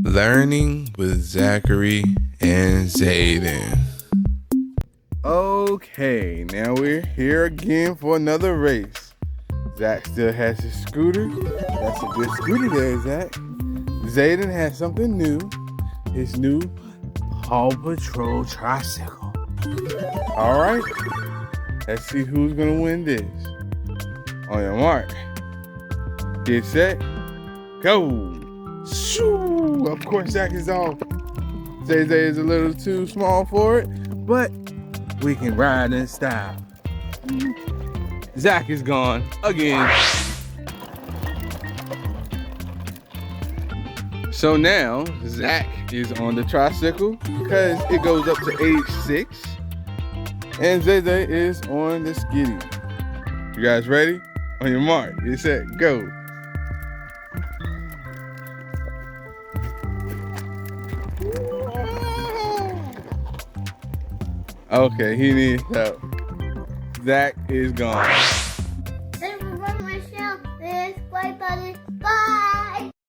Learning with Zachary and Zayden. Okay, now we're here again for another race. Zach still has his scooter. That's a good scooter there, Zach. Zayden has something new. His new PAW Patrol tricycle. All right, let's see who's gonna win this. On your mark, get set, go. Shoo! Of course, Zach is off. Zay is a little too small for it, but we can ride in style. Zach is gone again. So now Zach is on the tricycle because it goes up to age 6, and Zay is on the Skiddie. You guys ready? On your mark, get set, go. Okay, he needs help. Zach is gone. Everyone, Michelle, this play button. Bye.